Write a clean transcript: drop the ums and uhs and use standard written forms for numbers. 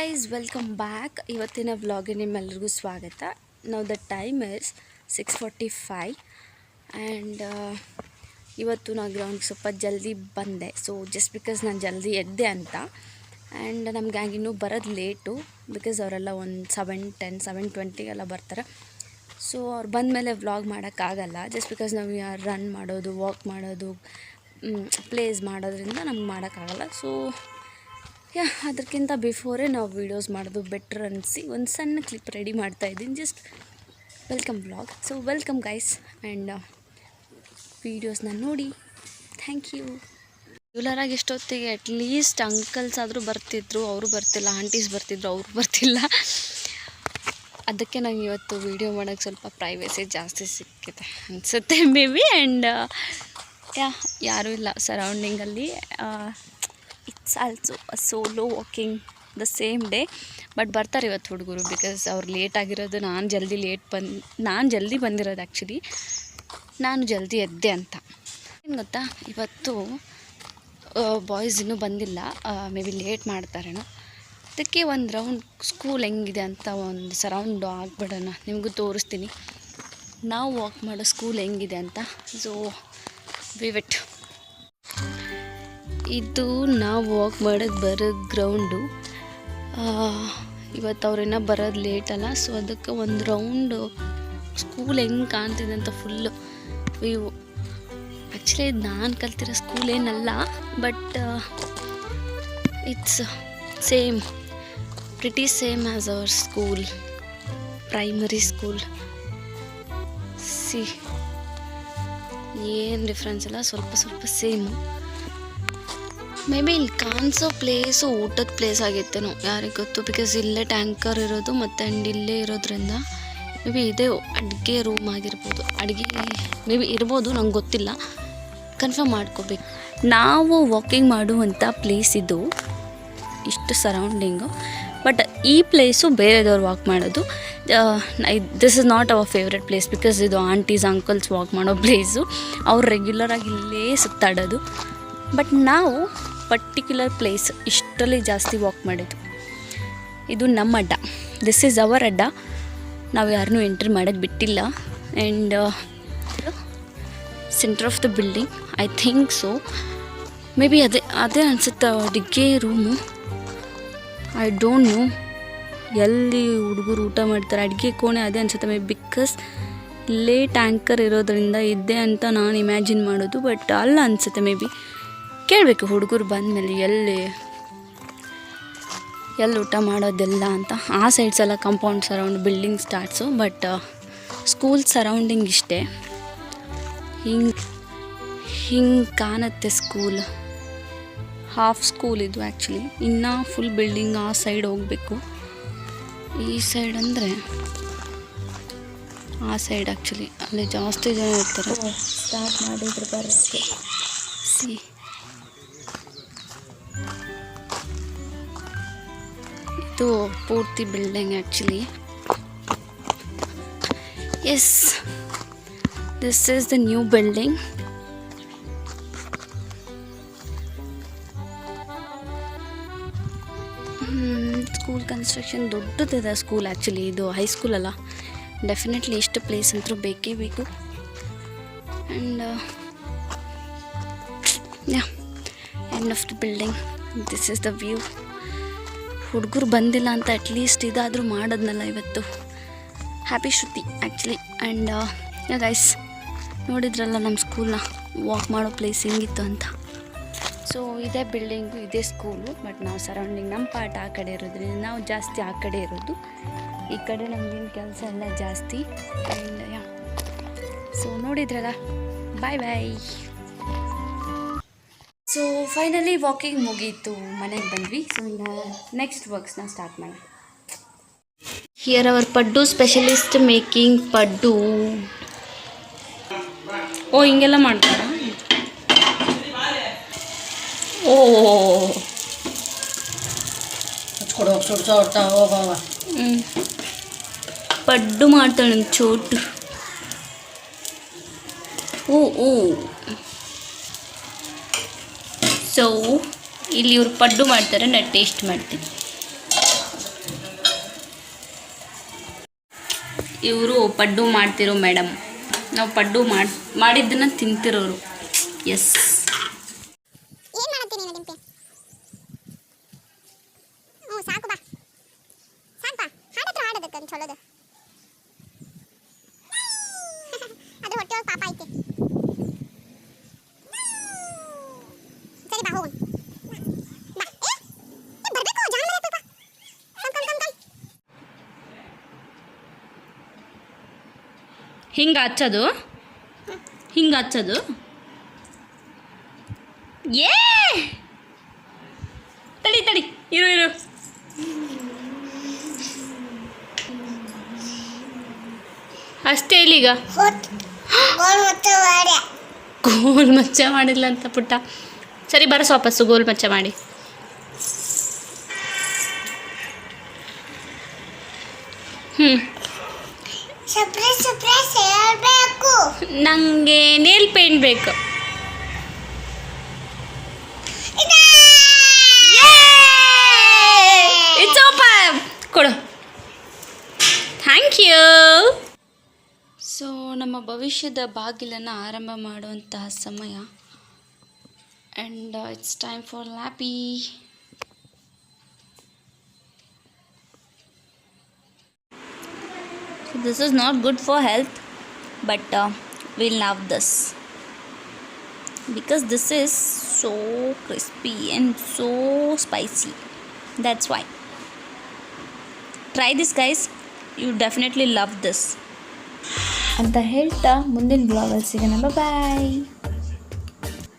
Guys welcome back. ಇವತ್ತಿನ ವ್ಲಾಗ್ಗೆ ನಿಮ್ಮೆಲ್ಲರಿಗೂ ಸ್ವಾಗತ. ನಾವು ದ ಟೈಮ್ ಇಸ್ 6:45 ಆ್ಯಂಡ್ ಇವತ್ತು ನಾನು ಗ್ರೌಂಡ್ಗೆ ಸ್ವಲ್ಪ ಜಲ್ದಿ ಬಂದೆ. ಸೊ ಜಸ್ಟ್ ಬಿಕಾಸ್ ನಾನು ಜಲ್ದಿ ಎದ್ದೆ ಅಂತ. ಆ್ಯಂಡ್ ನಮ್ಮ ಗ್ಯಾಂಗ್ ಇನ್ನೂ ಬರೋದು ಲೇಟು ಬಿಕಾಸ್ ಅವರೆಲ್ಲ ಒಂದು 7:10 7:20 ಬರ್ತಾರೆ. ಸೊ ಅವ್ರು ಬಂದಮೇಲೆ ವ್ಲಾಗ್ ಮಾಡೋಕ್ಕಾಗಲ್ಲ ಜಸ್ಟ್ ಬಿಕಾಸ್ ನಾವು ರನ್ ಮಾಡೋದು, ವಾಕ್ ಮಾಡೋದು, ಪ್ಲೇಸ್ ಮಾಡೋದ್ರಿಂದ ನಮ್ಗೆ ಮಾಡೋಕ್ಕಾಗಲ್ಲ. ಸೊ ಅದಕ್ಕಿಂತ ಬಿಫೋರೇ ನಾವು ವೀಡಿಯೋಸ್ ಮಾಡೋದು ಬೆಟ್ರ್ ಅನಿಸಿ ಒಂದು ಸಣ್ಣ ಕ್ಲಿಪ್ ರೆಡಿ ಮಾಡ್ತಾಯಿದ್ದೀನಿ. Just welcome vlog. So welcome guys and ವೀಡಿಯೋಸ್ನ ನೋಡಿ. Thank you. ರೆಗ್ಯುಲರಾಗಿ ಎಷ್ಟೊತ್ತಿಗೆ ಅಟ್ಲೀಸ್ಟ್ ಅಂಕಲ್ಸ್ ಆದರೂ ಬರ್ತಿದ್ರು, ಅವರು ಬರ್ತಿಲ್ಲ. ಆಂಟೀಸ್ ಬರ್ತಿದ್ರು, ಅವರು ಬರ್ತಿಲ್ಲ. ಅದಕ್ಕೆ ನಂಗೆ ಇವತ್ತು ವೀಡಿಯೋ ಮಾಡೋಕ್ಕೆ ಸ್ವಲ್ಪ ಪ್ರೈವೇಸಿ ಜಾಸ್ತಿ ಸಿಕ್ಕಿದೆ ಅನಿಸುತ್ತೆ ಮೇ ಬಿ. ಆ್ಯಂಡ್ ಯಾರೂ ಇಲ್ಲ ಸರೌಂಡಿಂಗಲ್ಲಿ. It's also a solo walking the same day. But ಬರ್ತಾರೆ ಇವತ್ತು ಹುಡುಗರು ಬಿಕಾಸ್ ಅವ್ರು ಲೇಟ್ ಆಗಿರೋದು. ನಾನು ಜಲ್ದಿ ಬಂದಿರೋದು ಆ್ಯಕ್ಚುಲಿ. ನಾನು ಜಲ್ದಿ ಎದ್ದೆ ಅಂತ. ಏನು ಗೊತ್ತಾ, ಇವತ್ತು ಬಾಯ್ಸ್ ಇನ್ನೂ ಬಂದಿಲ್ಲ. ಮೇ ಬಿ ಲೇಟ್ ಮಾಡ್ತಾರೇನೋ. ಅದಕ್ಕೆ ಒಂದು ರೌಂಡ್ ಸ್ಕೂಲ್ ಹೆಂಗಿದೆ ಅಂತ ಒಂದು ಸರೌಂಡು ಆಗಿಬಿಡೋಣ. ನಿಮಗೂ ತೋರಿಸ್ತೀನಿ ನಾವು ವಾಕ್ ಮಾಡೋ ಸ್ಕೂಲ್ ಹೆಂಗಿದೆ ಅಂತ. ಸೊ ವಿವಿಟ್ ಇದು ನಾವು ವಾಕ್ ಮಾಡೋಕ್ಕೆ ಬರೋ ಗ್ರೌಂಡು. ಇವತ್ತು ಅವ್ರಿನ್ನ ಬರೋದು ಲೇಟಲ್ಲ. ಸೊ ಅದಕ್ಕೆ ಒಂದು ರೌಂಡು ಸ್ಕೂಲ್ ಹೆಂಗೆ ಕಾಣ್ತಿದೆ ಅಂತ ಫುಲ್ಲು ವ್ಯೂ. ಆ್ಯಕ್ಚುಲಿ ಇದು ನಾನು ಕಲ್ತಿರೋ ಸ್ಕೂಲ್ ಏನಲ್ಲ, but it's same, pretty same as our school, primary school. C ಏನು ಡಿಫ್ರೆನ್ಸ್ ಇಲ್ಲ, ಸ್ವಲ್ಪ ಸೇಮು. ಮೇ ಬಿ ಇಲ್ಲಿ ಕಾಣಿಸೋ ಪ್ಲೇಸು ಊಟದ ಪ್ಲೇಸ್ ಆಗಿತ್ತೇನೋ, ಯಾರಿಗೆ ಗೊತ್ತು. ಬಿಕಾಸ್ ಇಲ್ಲೇ ಟ್ಯಾಂಕರ್ ಇರೋದು ಮತ್ತು ಇಲ್ಲೇ ಇರೋದ್ರಿಂದ ಮೇ ಬಿ ಇದೇ ಅಡುಗೆ ರೂಮ್ ಆಗಿರ್ಬೋದು. ಅಡುಗೆ ಮೇ ಬಿ ಇರ್ಬೋದು, ನಂಗೆ ಗೊತ್ತಿಲ್ಲ, ಕನ್ಫರ್ಮ್ ಮಾಡ್ಕೋಬೇಕು. ನಾವು ವಾಕಿಂಗ್ ಮಾಡುವಂಥ ಪ್ಲೇಸ್ ಇದು, ಇಷ್ಟು ಸರೌಂಡಿಂಗು. ಬಟ್ ಈ ಪ್ಲೇಸು ಬೇರೆದವ್ರು ವಾಕ್ ಮಾಡೋದು. This is not hour favourite place because ಇದು ಆಂಟೀಸ್ ಅಂಕಲ್ಸ್ ವಾಕ್ ಮಾಡೋ ಪ್ಲೇಸು. ಅವ್ರು ರೆಗ್ಯುಲರಾಗಿ ಇಲ್ಲೇ ಸುತ್ತಾಡೋದು. ಬಟ್ ನಾವು ಪರ್ಟಿಕ್ಯುಲರ್ ಪ್ಲೇಸ್ ಇಷ್ಟರಲ್ಲಿ ಜಾಸ್ತಿ ವಾಕ್ ಮಾಡಿದ್ದು. ಇದು ನಮ್ಮ ಅಡ್ಡ, ದಿಸ್ ಈಸ್ ಅವರ್ ಅಡ್ಡ. ನಾವು ಯಾರನ್ನೂ ಎಂಟ್ರಿ ಮಾಡೋಕ್ಕೆ ಬಿಟ್ಟಿಲ್ಲ. And centre of the building, I think so. May be ಅದೇ ಅನಿಸುತ್ತೆ ಅಡುಗೆ ರೂಮು. ಐ ಡೋಂಟ್ ನೋ ಎಲ್ಲಿ ಹುಡುಗರು ಊಟ ಮಾಡ್ತಾರೆ. ಅಡುಗೆ ಕೋಣೆ ಅದೇ ಅನಿಸುತ್ತೆ ಮೇ ಬಿ, ಬಿಕಾಸ್ ಇಲ್ಲೇ ಟ್ಯಾಂಕರ್ ಇರೋದ್ರಿಂದ ಇದ್ದೆ ಅಂತ ನಾನು ಇಮ್ಯಾಜಿನ್ ಮಾಡೋದು. ಬಟ್ ಅಲ್ಲ ಅನಿಸುತ್ತೆ ಮೇ ಬಿ. ಕೇಳಬೇಕು ಹುಡುಗರು ಬಂದಮೇಲೆ ಎಲ್ಲಿ ಊಟ ಮಾಡೋದೆಲ್ಲ ಅಂತ. ಆ ಸೈಡ್ಸ್ ಎಲ್ಲ compound surround building starts. But school surrounding ಇಷ್ಟೇ. ಹಿಂಗೆ ಕಾಣುತ್ತೆ ಸ್ಕೂಲ್. ಹಾಫ್ ಸ್ಕೂಲ್ ಇದು ಆ್ಯಕ್ಚುಲಿ. ಇನ್ನೂ ಫುಲ್ ಬಿಲ್ಡಿಂಗ್ ಆ ಸೈಡ್ ಹೋಗಬೇಕು. ಈ ಸೈಡ್ ಅಂದರೆ ಆ ಸೈಡ್ ಆ್ಯಕ್ಚುಲಿ ಅಲ್ಲಿ ಜಾಸ್ತಿ ಜನ ಇರ್ತಾರೆ. ಸ್ಟಾರ್ಟ್ ಮಾಡಿದ್ರು ಬರೋಕ್ಕೆ. ಸಿ ಇದು ಪೂರ್ತಿ building actually. Yes, this is the new building. School construction ದೊಡ್ಡದಿದೆ ಸ್ಕೂಲ್ ಆ್ಯಕ್ಚುಲಿ. ಇದು ಹೈಸ್ಕೂಲ್ ಅಲ್ಲ. ಡೆಫಿನೆಟ್ಲಿ ಇಷ್ಟು ಪ್ಲೇಸ್ ಅಂತೂ ಬೇಕೇ ಬೇಕು. And end of the building, this is the view. ಹುಡುಗರು ಬಂದಿಲ್ಲ ಅಂತ ಅಟ್ಲೀಸ್ಟ್ ಇದಾದರೂ ಮಾಡೋದ್ನಲ್ಲ ಇವತ್ತು. Happy Shruti actually. And guys ನೋಡಿದ್ರಲ್ಲ ನಮ್ಮ ಸ್ಕೂಲ್ನ ವಾಕ್ ಮಾಡೋ ಪ್ಲೇಸ್ ಹೆಂಗಿತ್ತು ಅಂತ. ಸೊ ಇದೇ ಬಿಲ್ಡಿಂಗು, ಇದೇ ಸ್ಕೂಲು. ಬಟ್ ನಾವು ಸರೌಂಡಿಂಗ್ ನಮ್ಮ ಪಾಠ ಆ ಕಡೆ ಇರೋದ್ರಿಂದ ನಾವು ಜಾಸ್ತಿ ಆ ಕಡೆ ಇರೋದು. ಈ ಕಡೆ ನಮಗೇನು ಕೆಲಸ ಎಲ್ಲ ಜಾಸ್ತಿ. ಆ್ಯಂಡ್ ಸೊ ನೋಡಿದ್ರಲ್ಲ, bye bye. So finally walking ಮುಗೀತು, ಮನೆಗೆ ಬಂದ್ವಿ. ಸೊ ಇನ್ನು ನೆಕ್ಸ್ಟ್ ವರ್ಕ್ಸ್ನ ಸ್ಟಾರ್ಟ್ ಮಾಡೋಣ. Here our paddu specialist making paddu. ಓ ಹಿಂಗೆಲ್ಲ ಮಾಡ್ತಾರ. ಓ ಪಡ್ಡು ಮಾಡ್ತಾಳೆ ಚೋಟು. ಓ ಸೊ ಇಲ್ಲಿ ಇವರು ಪಡ್ಡು ಮಾಡ್ತಾರೆ, ನಾನು ಟೇಸ್ಟ್ ಮಾಡ್ತೀನಿ. ಇವರು ಪಡ್ಡು ಮಾಡ್ತಿರೋ ಮೇಡಮ್. ನಾವು ಪಡ್ಡು ಮಾಡಿದ್ದನ್ನು ತಿಂತಿರೋರು. ಎಸ್. ಏನು ಮಾಡ್ತೀನಿ ನೀನು ಡಿಂಪಿ? ಸಾಕು ಬಾ ಸಾಕು ಬಾ. ಹಾಡತ್ರ ಹಾಡೋದಕ್ಕೆ ಅಂತ ಚಲೋದು. ಅದು ಹೊಟ್ಟೆ ಒಳಗೆ ಪಾಪ ಐತಿ. ಸರಿ ಬಾ ಹೋಗೋಣ. ಬಾ ಬರಬೇಕು ಜಾಣ ಮರೆ ಪಾಪ. ಕಮ್. ಹಿಂಗೆ ಹಚ್ಚೋದು ಏ ತಡಿ ಇರು ಅಷ್ಟೇ ಇಲ್ಲೀಗ ಗೋಲ್ ಮಚ್ಚ ಮಾಡಿಲ್ಲ ಅಂತ ಪುಟ್ಟ. ಸರಿ ಬರೋ ವಾಪಸ್ಸು ಗೋಲ್ ಮಚ್ಚ ಮಾಡಿ. ನನಗೆ ನೇಲ್ ಪೇಂಟ್ ಬೇಕು. ಇಟ್ಸ್ ಓಪನ್ ಕೊಡು. Thank you. ಸೊ ನಮ್ಮ ಭವಿಷ್ಯದ ಬಾಗಿಲನ್ನು ಆರಂಭ ಮಾಡುವಂತಹ ಸಮಯ. And it's time for lappy. This is not good for health, but we'll love this because this is so crispy and so spicy. That's why. Try this guys, you definitely love this. ಅಂತ ಹೇಳ್ತಾ ಮುಂದಿನ ಬ್ಲಾಗಲ್ಲಿ ಸಿಗೋಣ. ಬಾಯ್.